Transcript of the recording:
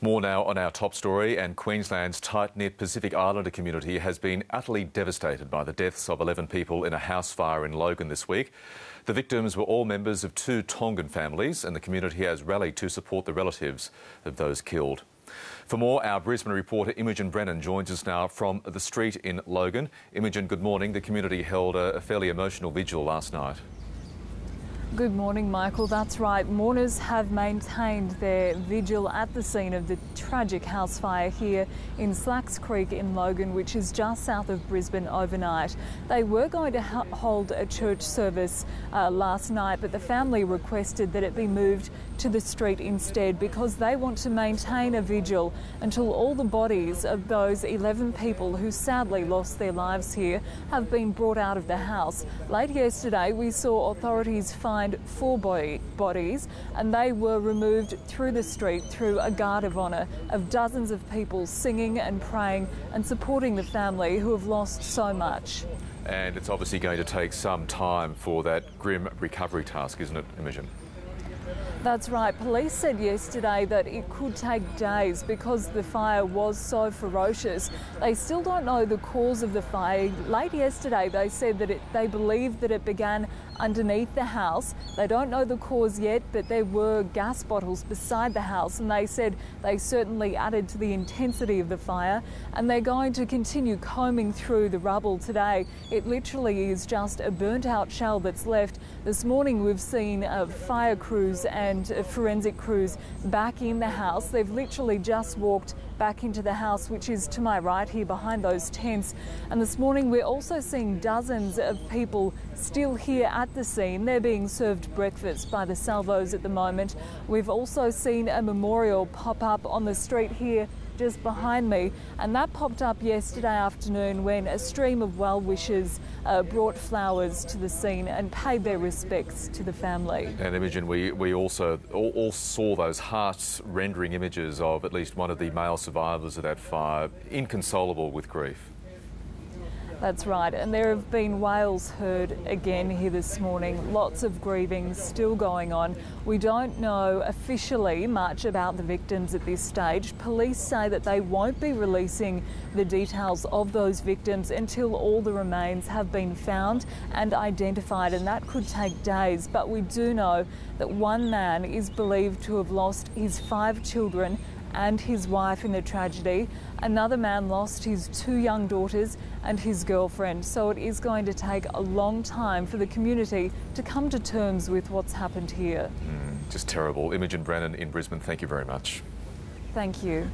More now on our top story, and Queensland's tight-knit Pacific Islander community has been utterly devastated by the deaths of 11 people in a house fire in Logan this week. The victims were all members of 2 Tongan families, and the community has rallied to support the relatives of those killed. For more, our Brisbane reporter Imogen Brennan joins us now from the street in Logan. Imogen, good morning. The community held a fairly emotional vigil last night. Good morning, Michael. That's right. Mourners have maintained their vigil at the scene of the tragic house fire here in Slacks Creek in Logan, which is just south of Brisbane, overnight. They were going to hold a church service last night, but the family requested that it be moved to the street instead because they want to maintain a vigil until all the bodies of those 11 people who sadly lost their lives here have been brought out of the house. Late yesterday, we saw authorities find 4 bodies, and they were removed through the street through a guard of honour of dozens of people singing and praying and supporting the family who have lost so much. And it's obviously going to take some time for that grim recovery task, isn't it, Imogen? That's right. Police said yesterday that it could take days because the fire was so ferocious. They still don't know the cause of the fire. Late yesterday, they said that they believe that it began underneath the house. They don't know the cause yet, but there were gas bottles beside the house, and they said they certainly added to the intensity of the fire, and they're going to continue combing through the rubble today. It literally is just a burnt out shell that's left. This morning we've seen fire crews and forensic crews back in the house. They've literally just walked back into the house, which is to my right here behind those tents. And this morning we're also seeing dozens of people still here at the scene. They're being served breakfast by the salvos at the moment. We've also seen a memorial pop up on the street here just behind me, and that popped up yesterday afternoon when a stream of well-wishers brought flowers to the scene and paid their respects to the family. And Imogen, we also all saw those heart-rendering images of at least one of the male survivors of that fire, inconsolable with grief. That's right, and there have been wails heard again here this morning. Lots of grieving still going on. We don't know officially much about the victims at this stage. Police say that they won't be releasing the details of those victims until all the remains have been found and identified, and that could take days. But we do know that one man is believed to have lost his 5 children and his wife in the tragedy. Another man lost his 2 young daughters and his girlfriend. So it is going to take a long time for the community to come to terms with what's happened here. Just terrible. Imogen Brennan in Brisbane, thank you very much. Thank you.